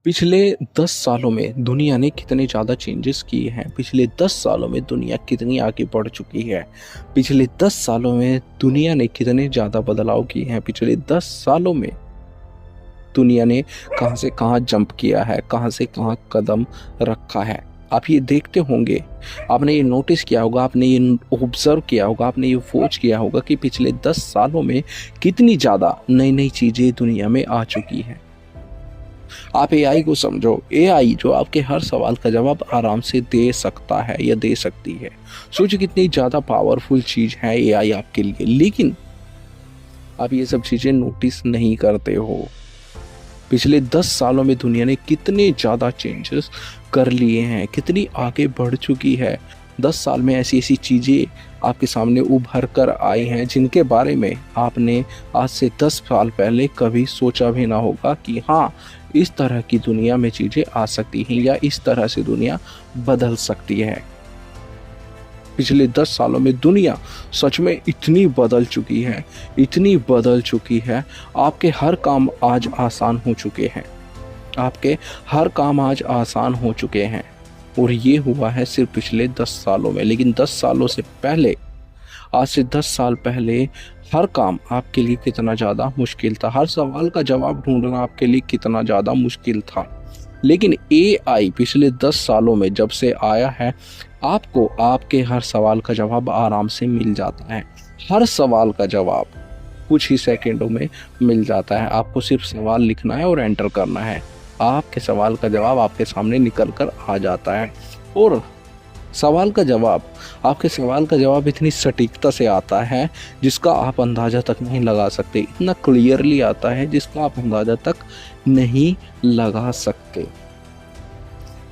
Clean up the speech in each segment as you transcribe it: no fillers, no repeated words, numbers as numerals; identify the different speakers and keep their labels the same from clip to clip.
Speaker 1: पिछले 10 सालों में दुनिया ने कितने ज़्यादा चेंजेस किए हैं। पिछले 10 सालों में दुनिया कितनी आगे बढ़ चुकी है। पिछले 10 सालों में दुनिया ने कितने ज़्यादा बदलाव किए हैं। पिछले 10 सालों में दुनिया ने कहाँ से कहाँ जंप किया है, कहाँ से कहाँ कदम रखा है। आप ये देखते होंगे, आपने ये नोटिस किया होगा, आपने ये ऑब्जर्व किया होगा, आपने ये वॉच किया होगा कि पिछले 10 सालों में कितनी ज़्यादा नई नई चीज़ें दुनिया में आ चुकी हैं। आप एआई को समझो, एआई जो आपके हर सवाल का जवाब आराम से दे सकता है या दे सकती है। सोचो कितनी ज़्यादा पावरफुल चीज़ है एआई आपके लिए, लेकिन आप ये सब चीज़ें नोटिस नहीं करते हो। पिछले 10 सालों में दुनिया ने कितने ज़्यादा चेंजेस कर लिए हैं, कितनी आगे बढ़ चुकी है। 10 साल में ऐसी ऐसी चीज़ें आपके सामने उभर कर आई हैं जिनके बारे में आपने आज से 10 साल पहले कभी सोचा भी ना होगा कि हाँ, इस तरह की दुनिया में चीज़ें आ सकती हैं या इस तरह से दुनिया बदल सकती है। पिछले 10 सालों में दुनिया सच में इतनी बदल चुकी है, इतनी बदल चुकी है। आपके हर काम आज आसान हो चुके हैं, आपके हर काम आज आसान हो चुके हैं और ये हुआ है सिर्फ पिछले 10 सालों में। लेकिन 10 सालों से पहले, आज से 10 साल पहले हर काम आपके लिए कितना ज़्यादा मुश्किल था, हर सवाल का जवाब ढूंढना आपके लिए कितना ज़्यादा मुश्किल था। लेकिन एआई पिछले 10 सालों में जब से आया है, आपको आपके हर सवाल का जवाब आराम से मिल जाता है। हर सवाल का जवाब कुछ ही सेकंडों में मिल जाता है। आपको सिर्फ सवाल लिखना है और एंटर करना है, आपके सवाल का जवाब आपके सामने निकल कर आ जाता है। और आपके सवाल का जवाब इतनी सटीकता से आता है जिसका आप अंदाज़ा तक नहीं लगा सकते। इतना क्लियरली आता है जिसका आप अंदाज़ा तक नहीं लगा सकते।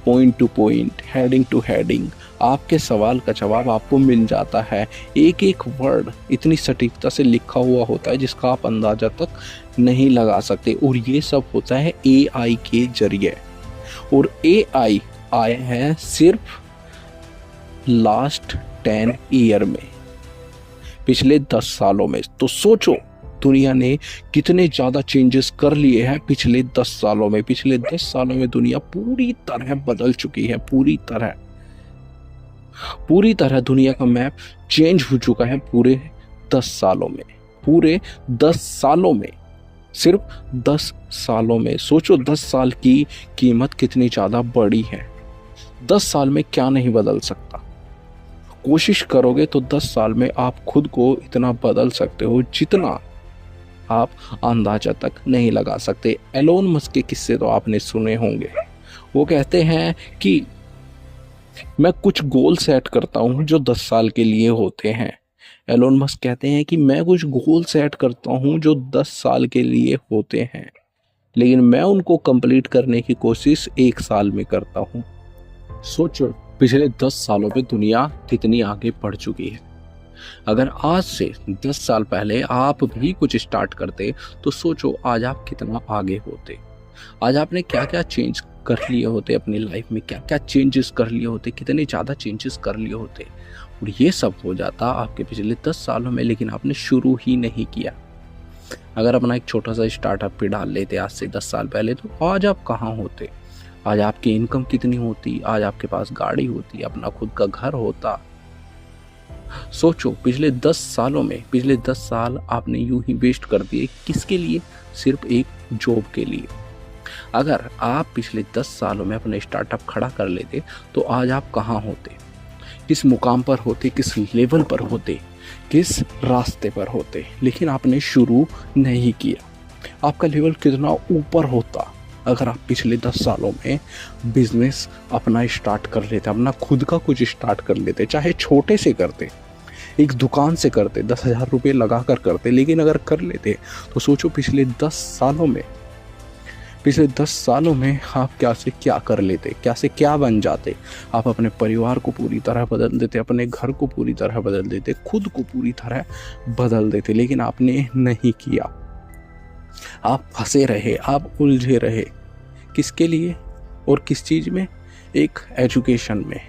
Speaker 1: Point two point, heading two heading आपके सवाल का जवाब आपको मिल जाता है। एक एक वर्ड इतनी सटीकता से लिखा हुआ होता है जिसका आप अंदाज़ा तक नहीं लगा सकते। और ये सब होता है एआई के जरिए। और एआई आया है सिर्फ लास्ट 10 ईयर में, पिछले 10 सालों में। तो सोचो दुनिया ने कितने ज़्यादा चेंजेस कर लिए हैं पिछले 10 सालों में। पिछले 10 सालों में दुनिया पूरी तरह बदल चुकी है, पूरी तरह दुनिया का मैप चेंज हो चुका है पूरे 10 सालों में। पूरे 10 सालों में, सिर्फ 10 सालों में। सोचो 10 साल की कीमत कितनी ज़्यादा बड़ी है। 10 साल में क्या नहीं बदल सकता। कोशिश करोगे तो 10 साल में आप खुद को इतना बदल सकते हो जितना आप अंदाजा तक नहीं लगा सकते। एलोन मस्क के किस्से तो आपने सुने होंगे। वो कहते हैं कि मैं कुछ गोल सेट करता हूँ जो 10 साल के लिए होते हैं। एलोन मस्क कहते हैं कि मैं कुछ गोल सेट करता हूँ जो 10 साल के लिए होते हैं, लेकिन मैं उनको कंप्लीट करने की कोशिश 1 साल में करता हूँ। सोचो पिछले 10 सालों में दुनिया कितनी आगे बढ़ चुकी है। अगर आज से 10 साल पहले आप भी कुछ स्टार्ट करते तो सोचो आज आप कितना आगे होते। आज आपने क्या क्या चेंज कर लिए होते अपनी लाइफ में, क्या क्या चेंजेस कर लिए होते, कितने ज़्यादा चेंजेस कर लिए होते। और ये सब हो जाता आपके पिछले 10 सालों में, लेकिन आपने शुरू ही नहीं किया। अगर अपना एक छोटा सा स्टार्टअप भी डाल लेते आज से 10 साल पहले, तो आज आप कहाँ होते। आज आपकी इनकम कितनी होती, आज आपके पास गाड़ी होती, अपना खुद का घर होता। सोचो पिछले 10 सालों में, पिछले 10 साल आपने यूं ही वेस्ट कर दिए। किसके लिए? सिर्फ एक जॉब के लिए। अगर आप पिछले 10 सालों में अपने स्टार्टअप खड़ा कर लेते तो आज आप कहाँ होते, किस मुकाम पर होते, किस लेवल पर होते, किस रास्ते पर होते। लेकिन आपने शुरू नहीं किया। आपका लेवल कितना ऊपर होता अगर आप पिछले 10 सालों में बिजनेस अपना स्टार्ट कर लेते, अपना खुद का कुछ स्टार्ट कर लेते, चाहे छोटे से करते, एक दुकान से करते, 10,000 रुपये लगा कर करते, लेकिन अगर कर लेते तो सोचो पिछले 10 सालों में आप क्या से क्या कर लेते, क्या से क्या बन जाते। आप अपने परिवार को पूरी तरह बदल देते, अपने घर को पूरी तरह बदल देते, खुद को पूरी तरह बदल देते। लेकिन आपने नहीं किया। आप फंसे रहे, आप उलझे रहे। किसके लिए और किस चीज़ में? एक एजुकेशन में,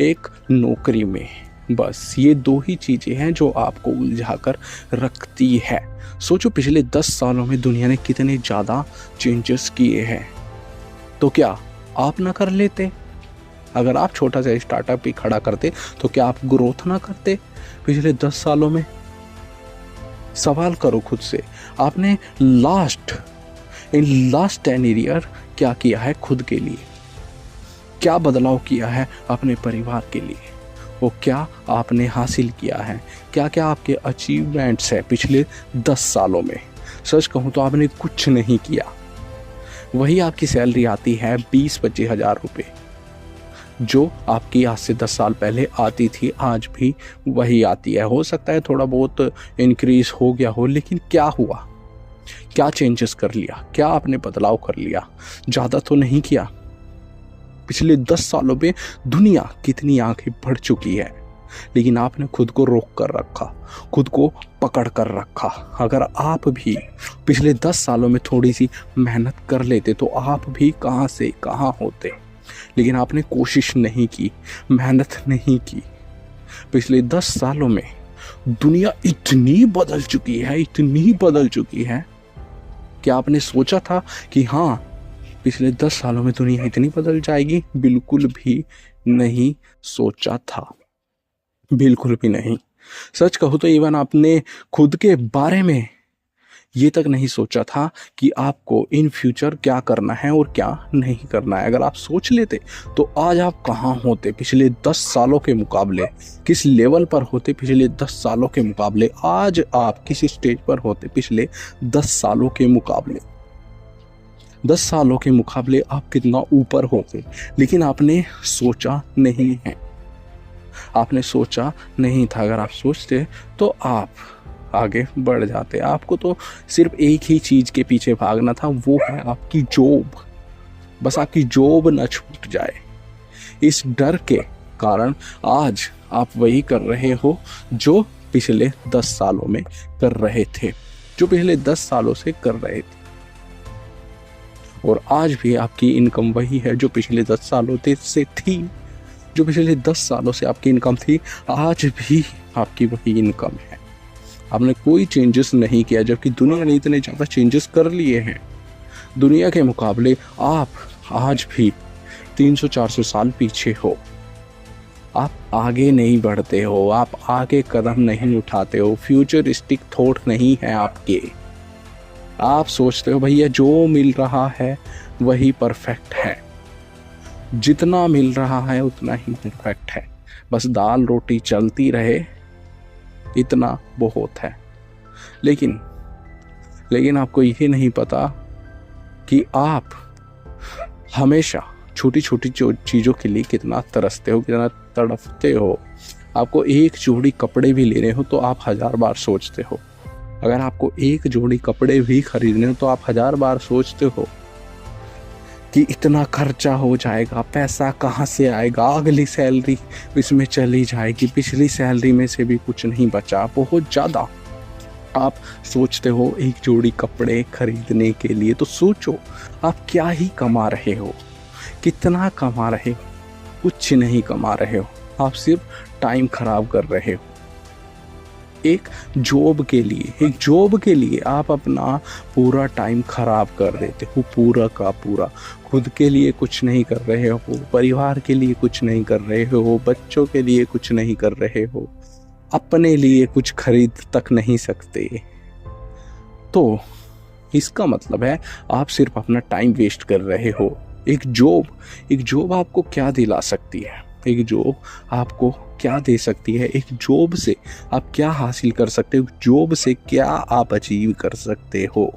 Speaker 1: एक नौकरी में। बस ये 2 ही चीज़ें हैं जो आपको उलझा कर रखती है। सोचो पिछले 10 सालों में दुनिया ने कितने ज़्यादा चेंजेस किए हैं। तो क्या आप ना कर लेते? अगर आप छोटा सा स्टार्टअप ही खड़ा करते तो क्या आप ग्रोथ ना करते पिछले 10 सालों में? सवाल करो खुद से, आपने इन लास्ट 10 ईयर क्या किया है खुद के लिए? क्या बदलाव किया है अपने परिवार के लिए? वो क्या आपने हासिल किया है? क्या क्या आपके अचीवमेंट्स है पिछले 10 सालों में? सच कहूँ तो आपने कुछ नहीं किया। वही आपकी सैलरी आती है 20-25 हज़ार रुपये, जो आपकी आज से 10 साल पहले आती थी, आज भी वही आती है। हो सकता है थोड़ा बहुत इंक्रीज हो गया हो, लेकिन क्या हुआ? क्या चेंजेस कर लिया? क्या आपने बदलाव कर लिया? ज़्यादा तो नहीं किया। पिछले 10 सालों में दुनिया कितनी आंखें बढ़ चुकी है, लेकिन आपने खुद को रोक कर रखा, खुद को पकड़ कर रखा। अगर आप भी पिछले 10 सालों में थोड़ी सी मेहनत कर लेते तो आप भी कहाँ से कहाँ होते, लेकिन आपने कोशिश नहीं की, मेहनत नहीं की। पिछले 10 सालों में दुनिया इतनी बदल चुकी है, इतनी बदल चुकी है कि आपने सोचा था कि हाँ पिछले 10 सालों में दुनिया इतनी बदल जाएगी? बिल्कुल भी नहीं सोचा था, बिल्कुल भी नहीं। सच कहूँ तो इवन आपने खुद के बारे में ये तक नहीं सोचा था कि आपको इन फ्यूचर क्या करना है और क्या नहीं करना है। अगर आप सोच लेते तो आज आप कहाँ होते पिछले 10 सालों के मुकाबले? किस लेवल पर होते पिछले 10 सालों के मुकाबले? आज आप किस स्टेज पर होते पिछले 10 सालों के मुकाबले? 10 सालों के मुकाबले आप कितना ऊपर होते, लेकिन आपने सोचा नहीं है। आपने सोचा नहीं था। अगर आप सोचते तो आप आगे बढ़ जाते। आपको तो सिर्फ एक ही चीज़ के पीछे भागना था, वो है आपकी जॉब। बस आपकी जॉब न छूट जाए। इस डर के कारण आज आप वही कर रहे हो जो पिछले 10 सालों में कर रहे थे, जो पिछले 10 सालों से कर रहे थे। और आज भी आपकी इनकम वही है जो पिछले 10 सालों से थी। जो पिछले 10 सालों से आपकी इनकम थी, आज भी आपकी वही इनकम है। आपने कोई चेंजेस नहीं किया, जबकि दुनिया ने इतने ज़्यादा चेंजेस कर लिए हैं। दुनिया के मुकाबले आप आज भी 300-400 साल पीछे हो। आप आगे नहीं बढ़ते हो, आप आगे कदम नहीं उठाते हो, फ्यूचरिस्टिक थॉट नहीं है आपके। आप सोचते हो भैया जो मिल रहा है वही परफेक्ट है, जितना मिल रहा है उतना ही परफेक्ट है, बस दाल रोटी चलती रहे इतना बहुत है। लेकिन आपको ये नहीं पता कि आप हमेशा छोटी छोटी चीज़ों के लिए कितना तरसते हो, कितना तड़पते हो। आपको एक जोड़ी कपड़े भी लेने हो तो आप 1000 बार सोचते हो। अगर आपको एक जोड़ी कपड़े भी खरीदने हो तो आप 1000 बार सोचते हो कि इतना खर्चा हो जाएगा, पैसा कहाँ से आएगा, अगली सैलरी इसमें चली जाएगी, पिछली सैलरी में से भी कुछ नहीं बचा। बहुत ज़्यादा आप सोचते हो एक जोड़ी कपड़े खरीदने के लिए। तो सोचो आप क्या ही कमा रहे हो, कितना कमा रहे हो? कुछ नहीं कमा रहे हो, आप सिर्फ टाइम खराब कर रहे हो। एक जॉब के लिए आप अपना पूरा टाइम खराब कर देते हो, पूरा का पूरा। खुद के लिए कुछ नहीं कर रहे हो, परिवार के लिए कुछ नहीं कर रहे हो, बच्चों के लिए कुछ नहीं कर रहे हो, अपने लिए कुछ खरीद तक नहीं सकते। तो इसका मतलब है आप सिर्फ अपना टाइम वेस्ट कर रहे हो। एक जॉब आपको क्या दिला सकती है? एक जॉब आपको क्या दे सकती है? एक जॉब से आप क्या हासिल कर सकते हो? जॉब से क्या आप अचीव कर सकते हो?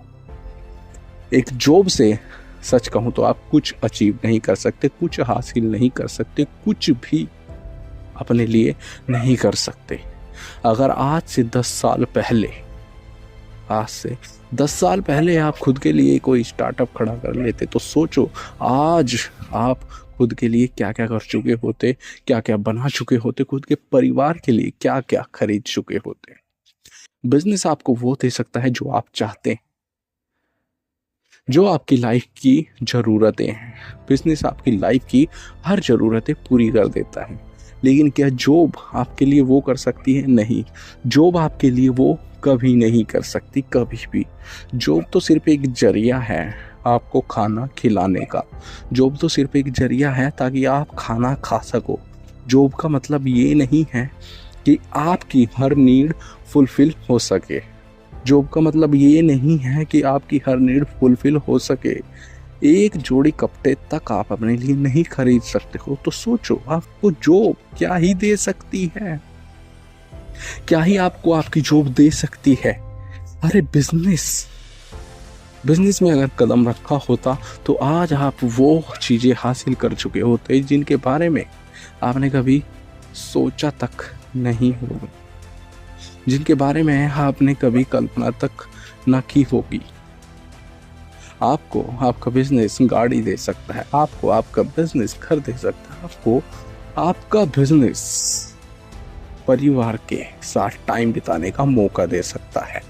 Speaker 1: एक जॉब से सच कहूँ तो आप कुछ अचीव नहीं कर सकते, कुछ हासिल नहीं कर सकते, कुछ भी अपने लिए नहीं कर सकते। अगर आज से 10 साल पहले आप खुद के लिए कोई स्टार्टअप खड़ा कर लेते तो सोचो आज आप खुद के लिए क्या क्या कर चुके होते, क्या क्या बना चुके होते, खुद के परिवार के लिए क्या क्या खरीद चुके होते। बिजनेस आपको वो दे सकता है जो आप चाहते हैं, जो आपकी लाइफ की ज़रूरतें हैं। बिजनेस आपकी लाइफ की हर ज़रूरतें पूरी कर देता है, लेकिन क्या जॉब आपके लिए वो कर सकती है? नहीं, जॉब आपके लिए वो कभी नहीं कर सकती, कभी भी। जॉब तो सिर्फ एक जरिया है, आपको खाना खिलाने का। जॉब तो सिर्फ एक जरिया है ताकि आप खाना खा सको। जॉब का मतलब ये नहीं है कि आपकी हर नीड फुलफिल हो सके। जॉब का मतलब ये नहीं है कि आपकी हर नीड फुलफिल हो सके। एक जोड़ी कपड़े तक आप अपने लिए नहीं खरीद सकते हो, तो सोचो आपको जॉब क्या ही दे सकती है, क्या ही आपको आपकी जॉब दे सकती है। अरे बिजनेस में अगर कदम रखा होता तो आज आप वो चीजें हासिल कर चुके होते जिनके बारे में आपने कभी सोचा तक नहीं होगा, जिनके बारे में आपने कभी कल्पना तक न की होगी। आपको आपका बिजनेस गाड़ी दे सकता है, आपको आपका बिजनेस घर दे सकता है, आपको आपका बिजनेस परिवार के साथ टाइम बिताने का मौका दे सकता है।